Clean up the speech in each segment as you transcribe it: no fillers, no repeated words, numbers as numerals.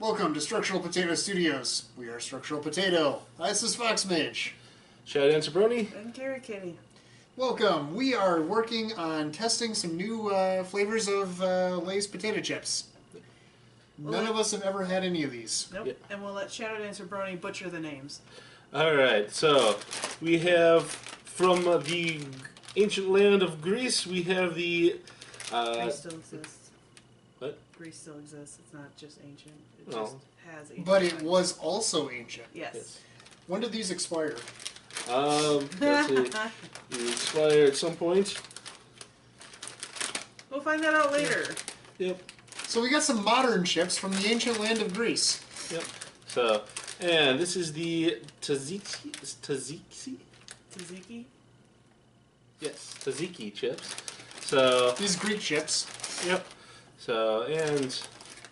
Welcome to Structural Potato Studios. We are Structural Potato. Hi, this is FoxMage. ShadowDancerBrony. And KiraKitty. Welcome. We are working on testing some new flavors of Lay's potato chips. None of us have ever had any of these. Nope. Yeah. And we'll let ShadowDancerBrony butcher the names. Alright, so we have from the ancient land of Greece, we have the... Greece still exists. What? Greece still exists. It's not just ancient. It Oh. just has ancient. But it times. was also ancient. Yes. When did these expire? Let's see. They expire at some point. We'll find that out later. Yep. So we got some modern chips from the ancient land of Greece. Yep. So, and this is the Tzatziki? Tzatziki? Yes, Tzatziki chips. So, These Greek chips. yep. So, and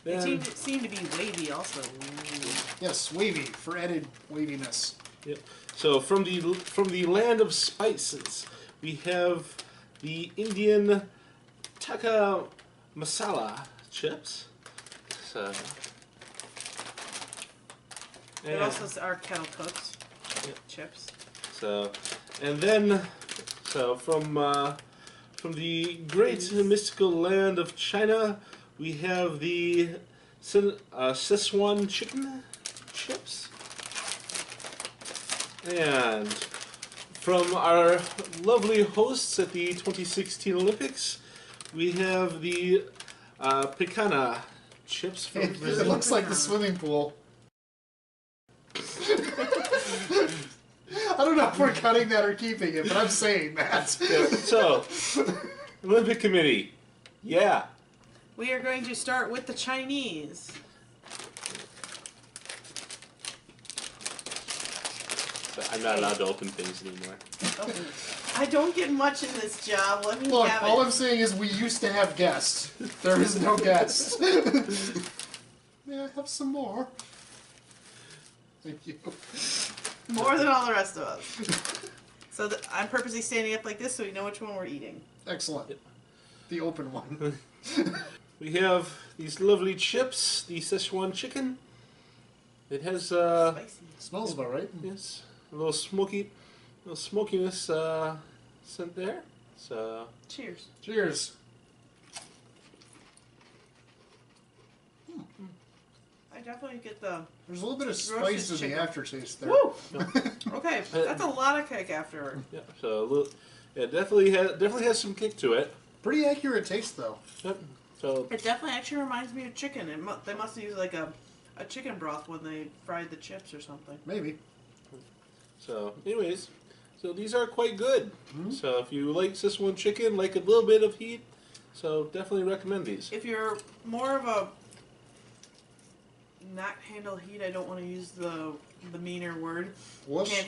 They then... seem to be wavy also. Yes, wavy, for added waviness. Yep. So from the land of spices, we have the Indian Tikka Masala chips. So, They also are kettle cooked chips. So, and then from the great mystical land of China, we have the Szechuan chicken chips. And from our lovely hosts at the 2016 Olympics, we have the Picanha chips from It Brazil. looks like the swimming pool. I don't know if we're cutting that or keeping it, but I'm saying that. Yeah, so, Olympic Committee, yeah. We are going to start with the Chinese. I'm not allowed to open things anymore. I don't get much in this job. Let me Look, have all it. I'm saying is we used to have guests. There is no guest. May I have some more? Thank you. More than all the rest of us. So I'm purposely standing up like this so we know which one we're eating. Excellent. The open one. We have these lovely chips, the Szechuan chicken. It has, Spicy. Smells about right. yes, a little smokiness scent there. So, Cheers. Cheers. I definitely get the... There's a little bit of Roasted spice in the chicken. aftertaste there. Woo! Okay, that's a lot of cake afterward. yeah, so a little, yeah, definitely has some kick to it. Pretty accurate taste though. Yep. So, It definitely actually reminds me of chicken. They must have used like a chicken broth when they fried the chips or something. Maybe. so, anyways, so these are quite good. So if you like Szechuan chicken, like a little bit of heat, so definitely recommend these. If you're more of a not handle heat, I don't want to use the meaner word. Whoosh.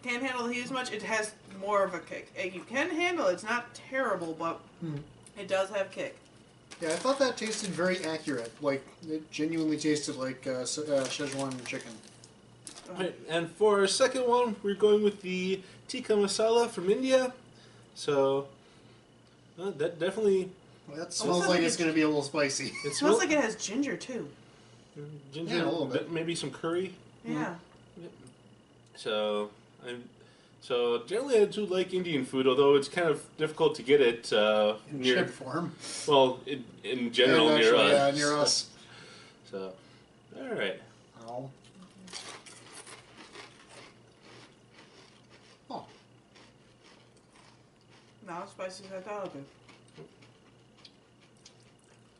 Can't handle the heat as much. It has more of a kick. You can handle it. It's not terrible, but it does have kick. Yeah, I thought that tasted very accurate. Like, it genuinely tasted like Szechuan chicken. Right, and for our second one, we're going with the Tikka Masala from India. So that definitely Well, that smells like it's going to be a little spicy. It smells like it has ginger too. ginger, Yeah, a little bit. maybe some curry. Yeah. So generally I do like Indian food, although it's kind of difficult to get it In near. chip form. Well, in general And near actually, us. Yeah, near us. So, all right. Oh. Oh. Not as spicy as I thought it would be.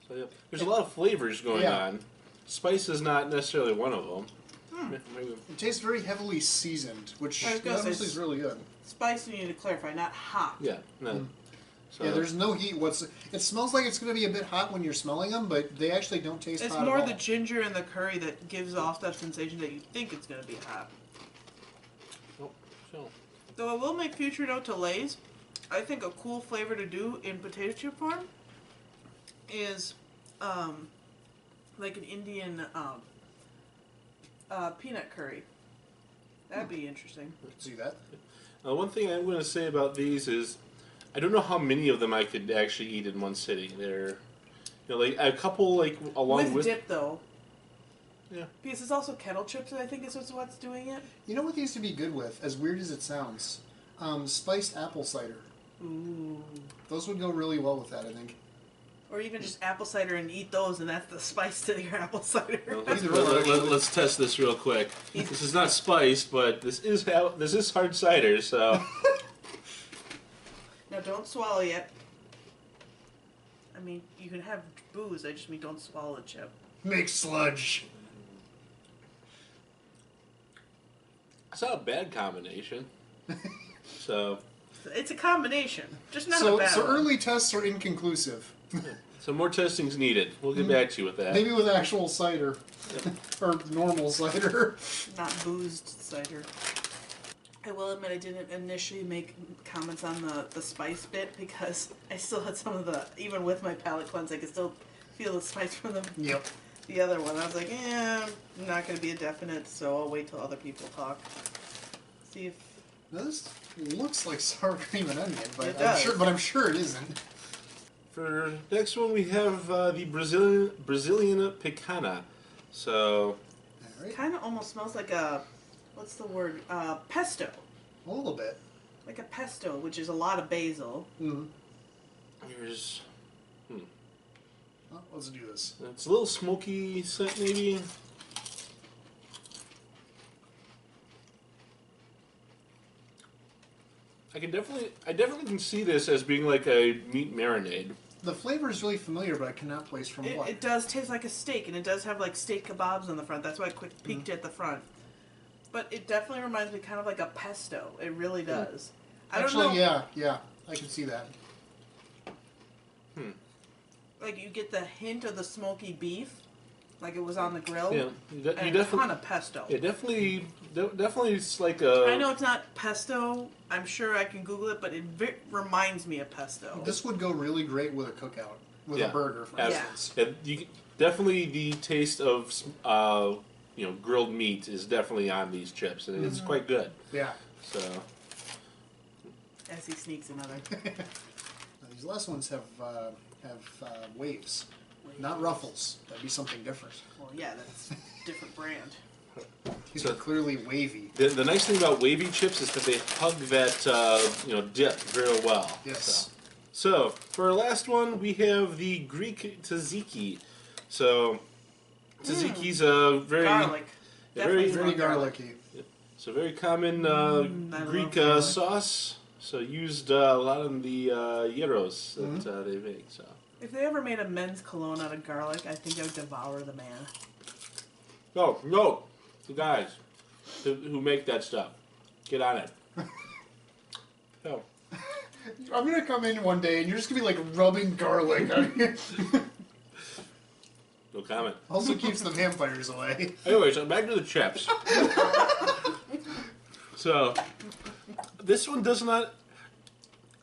So yeah, there's a lot of flavors going on. Spice is not necessarily one of them. Maybe. It tastes very heavily seasoned, which I was gonna say honestly is really good. Spice, you need to clarify, not hot. Yeah. No. So, Yeah, there's no heat. It smells like it's going to be a bit hot when you're smelling them, but they actually don't taste It's hot more at all. the ginger and the curry that gives off that sensation that you think it's going to be hot. oh, so. Though I will make future note to Lay's, I think a cool flavor to do in potato chip form is like an Indian peanut curry. That'd be interesting. See that? One thing I'm going to say about these is I don't know how many of them I could actually eat in one sitting. You know, like a couple like along with dip though. Yeah. Because it's also kettle chips, I think is what's doing it. You know what these to be good with, as weird as it sounds? Spiced apple cider. Ooh. Those would go really well with that, I think. Or even just apple cider and eat those, and that's the spice to your apple cider. Well, let's test this real quick. This is not spiced, but this is hard cider, so. Now don't swallow yet. I mean, you can have booze. I just mean don't swallow the chip. Make sludge. It's not a bad combination. So. It's a combination, just not so, a bad So one. early tests are inconclusive. So more testing's needed. We'll get back to you with that. Maybe with actual cider. Or normal cider. Not boozed cider. I will admit I didn't initially make comments on the spice bit because I still had some of the, even with my palate cleanse, I could still feel the spice from the other one. I was like, I'm not going to be a definite, so I'll wait till other people talk. See if... Now this looks like sour cream and onion, but It does. I'm sure it isn't. For next one, we have the Brazilian Picanha. So, Alright. kind of almost smells like a, what's the word? Pesto. A little bit. Like a pesto, which is a lot of basil. Mm-hmm. here's Well, let's do this. it's a little smoky scent, maybe. I definitely can see this as being like a meat marinade. The flavor is really familiar, but I cannot place from what. It does taste like a steak, and it does have like steak kebabs on the front. That's why I peeked at the front. But it definitely reminds me kind of like a pesto. It really does. I don't know. Yeah, I can see that. Like you get the hint of the smoky beef, like it was on the grill. Yeah, you And a ton of pesto. Yeah, definitely it's like a. I know it's not pesto. I'm sure I can Google it, but it reminds me of pesto. This would go really great with a cookout, with a burger, for instance. Yeah, definitely the taste of grilled meat is definitely on these chips, and it's quite good. Yeah. So. As he sneaks another. Now, these last ones have waves, not ruffles. That'd be something different. Well, yeah, that's a different brand. These are clearly wavy. The nice thing about wavy chips is that they hug that dip very well. Yes. So for our last one, we have the Greek tzatziki. So tzatziki's a very Garlic. very Definitely garlicky. It's a very common Greek sauce. So used a lot in the gyros that they make. So If they ever made a men's cologne out of garlic, I think I would devour the man. no, the guys who make that stuff, get on it. No. I'm gonna come in one day and you're just gonna be like rubbing garlic on you. No comment. Also keeps the vampires away. Anyways, back to the chips. So, this one does not.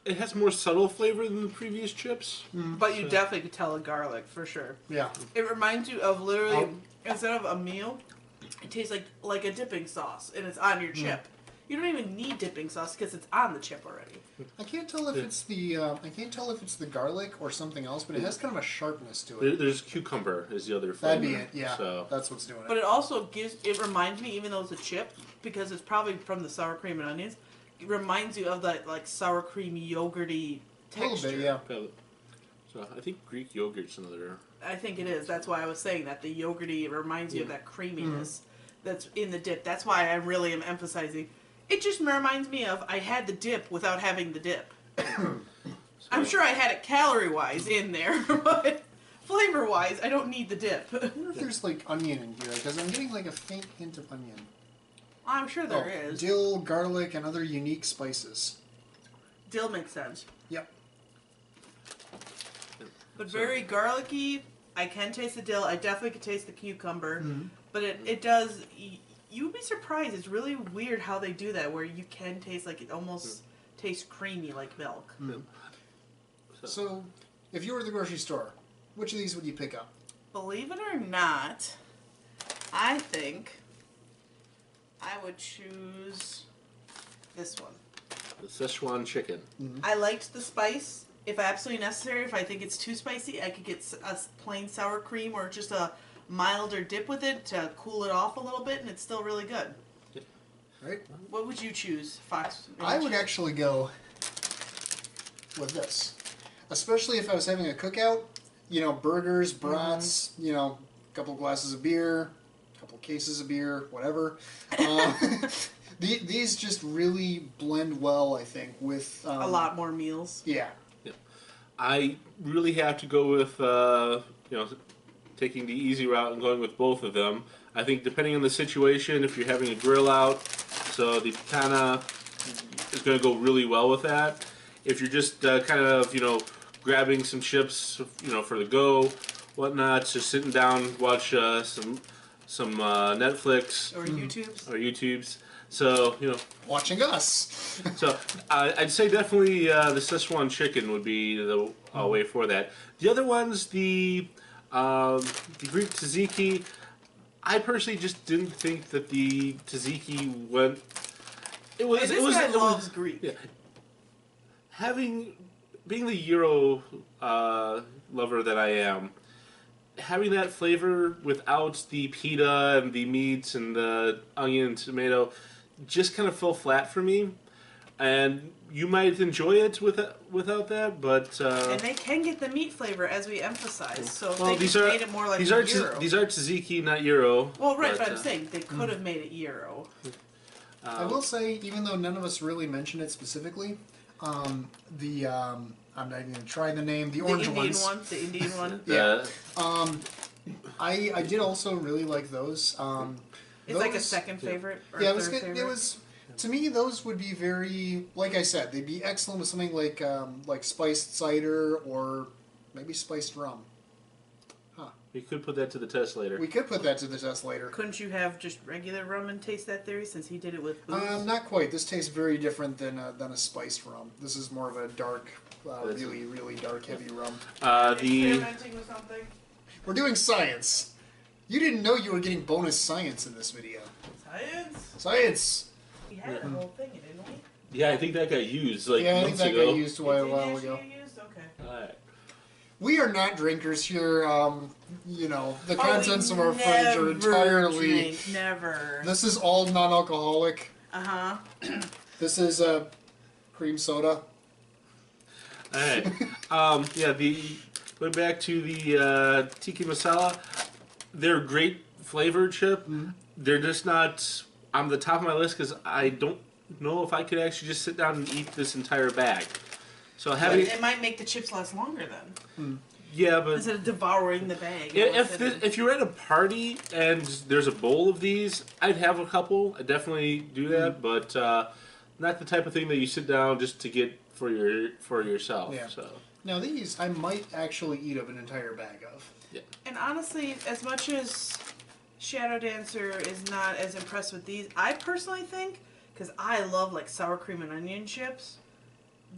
It has more subtle flavor than the previous chips. But you definitely could tell the garlic, for sure. Yeah. It reminds you of literally, instead of a meal, it tastes like a dipping sauce, and it's on your chip. You don't even need dipping sauce because it's on the chip already. I can't tell if it's the garlic or something else, but it has kind of a sharpness to it. There's cucumber is the other flavor. That'd be it. Yeah. So. That's what's doing it. But it also reminds me, even though it's a chip, because it's probably from the sour cream and onions, it reminds you of that like sour cream yogurty texture. A little bit, yeah. So I think Greek yogurt's another. I think it is. That's why I was saying that the yogurty, it reminds you of that creaminess that's in the dip. That's why I really am emphasizing. It just reminds me of I had the dip without having the dip. I'm sure I had it calorie-wise in there, but flavor-wise, I don't need the dip. I wonder if there's like onion in here, because I'm getting like a faint hint of onion. I'm sure there is. Dill, garlic, and other unique spices. Dill makes sense. Yep. But very garlicky. I can taste the dill. I definitely can taste the cucumber. But it does... You would be surprised. It's really weird how they do that, where you can taste like it almost tastes creamy like milk. So, if you were at the grocery store, which of these would you pick up? Believe it or not, I think I would choose this one. The Szechuan chicken. I liked the spice if absolutely necessary, if I think it's too spicy, I could get a plain sour cream or just a milder dip with it to cool it off a little bit, and it's still really good. Right? What would you choose, Fox? I would actually go with this. Especially if I was having a cookout, you know, burgers, brats, you know, a couple glasses of beer, a couple cases of beer, whatever. These just really blend well, I think, with... a lot more meals. Yeah. I really have to go with, you know, taking the easy route and going with both of them. I think depending on the situation, if you're having a grill out, so the Picanha is going to go really well with that. If you're just kind of, you know, grabbing some chips, you know, for the go, whatnot, just sitting down, watch some Netflix Or YouTubes. So, you know, Watching us. so I'd say definitely the Szechuan chicken would be the way for that. The other ones, the Greek tzatziki, I personally just didn't think that the tzatziki went. This guy loves Greek. Yeah. Being the Euro lover that I am, having that flavor without the pita and the meats and the onion and tomato just kind of fell flat for me. And you might enjoy it without that, but and they can get the meat flavor, as we emphasized. So if they these made it more like these are gyro. these are tzatziki, not gyro. Well, right, but I'm saying they could have made it gyro. I will say, even though none of us really mentioned it specifically, I'm not even going to try the name, the orange ones. The Indian one. Yeah. I did also really like those. It's like a second favorite or yeah, third favorite. it was. To me, those would be very, like I said, they'd be excellent with something like spiced cider or maybe spiced rum. We could put that to the test later. We could put that to the test later. Couldn't you have just regular rum and taste that theory, since he did it with booze? Not quite. This tastes very different than a spiced rum. This is more of a dark, really, really dark, heavy rum. Experimenting with something. We're doing science. You didn't know you were getting bonus science in this video. Science. Science. We had a whole thing, didn't we? Yeah, I think that got used like Yeah, I think months that ago. got used a while ago. Okay. All right. We are not drinkers here. You know, the contents of our fridge are entirely. Never. This is all non-alcoholic. Uh huh. This is cream soda. All right. Yeah, going back to the Tikka Masala, they're great flavored chip. Mm-hmm. They're just not on the top of my list because I don't know if I could actually just sit down and eat this entire bag. So having It might make the chips last longer then. yeah, but Instead of devouring the bag. if you're at a party and there's a bowl of these, I'd have a couple. I'd definitely do that, but not the type of thing that you sit down just to get for yourself. Yeah. So. Now these, I might actually eat up an entire bag of. Yeah. And honestly, as much as Shadow Dancer is not as impressed with these, I personally think, because I love like sour cream and onion chips,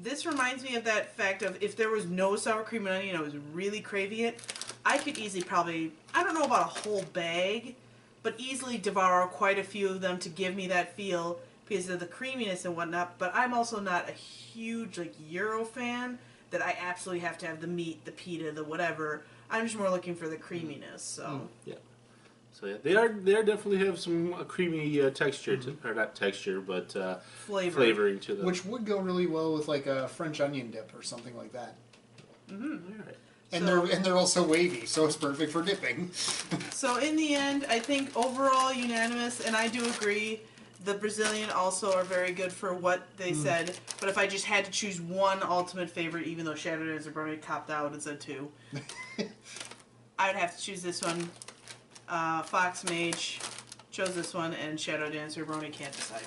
this reminds me of that fact of if there was no sour cream and onion, I was really craving it, I could easily probably, I don't know about a whole bag, but easily devour quite a few of them to give me that feel because of the creaminess and whatnot. But I'm also not a huge like Euro fan that I absolutely have to have the meat, the pita, the whatever. I'm just more looking for the creaminess. So Yeah. So yeah, they definitely have some creamy texture, or not texture, but flavoring to them. Which would go really well with like a French onion dip or something like that. All right. And they're also wavy, so it's perfect for dipping. So in the end, I think overall unanimous, and I do agree. The Brazilian also are very good for what they said, but if I just had to choose one ultimate favorite, even though ShadowDancerBrony copped out and said two, I would have to choose this one. FoxMage chose this one, and ShadowDancerBrony can't decide.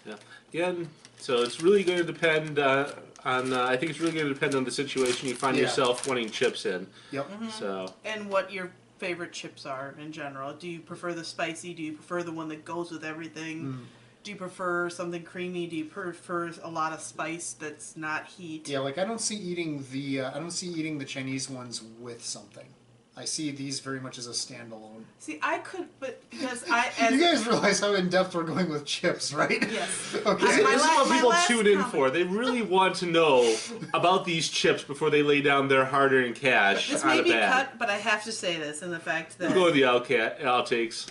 Yeah. Again, so it's really going to depend on. I think it's really going to depend on the situation you find yourself wanting chips in. Yep. So. And what your favorite chips are in general. Do you prefer the spicy? Do you prefer the one that goes with everything? Do you prefer something creamy? Do you prefer a lot of spice that's not heat? Yeah, like I don't see eating the Chinese ones with something. I see these very much as a standalone. See, I could, but because You guys realize how in depth we're going with chips, right? Yes. Okay. This is what my people last tune in comment. for. They really want to know about these chips before they lay down their hard-earned cash This on may a be bag. cut, but I have to say this in the fact that We'll go with the outtakes.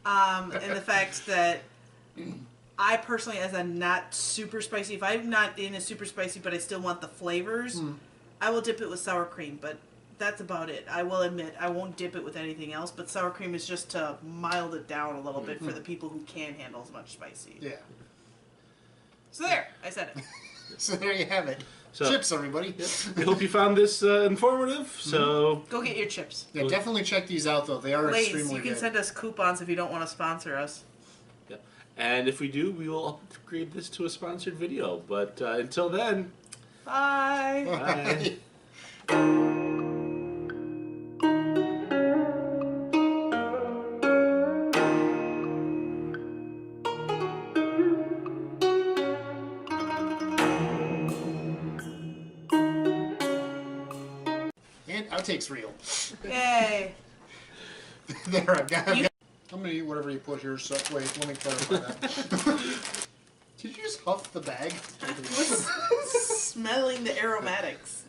in the fact that I personally, as a not super spicy, if I'm not in a super spicy, but I still want the flavors, I will dip it with sour cream. But that's about it. I will admit I won't dip it with anything else. But sour cream is just to mild it down a little bit for the people who can't handle as much spicy. Yeah. So there, I said it. So there you have it. So- Chips, everybody. I hope you found this informative. So Go get your chips. Yeah, definitely check these out, though. They are Lays, extremely you can good. send us coupons if you don't want to sponsor us. yeah. And if we do, we will upgrade this to a sponsored video. But until then, Bye. bye. And outtakes reel. Yay. There, I've got. I'm gonna eat whatever you put here. So wait, let me clarify that. Did you just huff the bag? I was smelling the aromatics.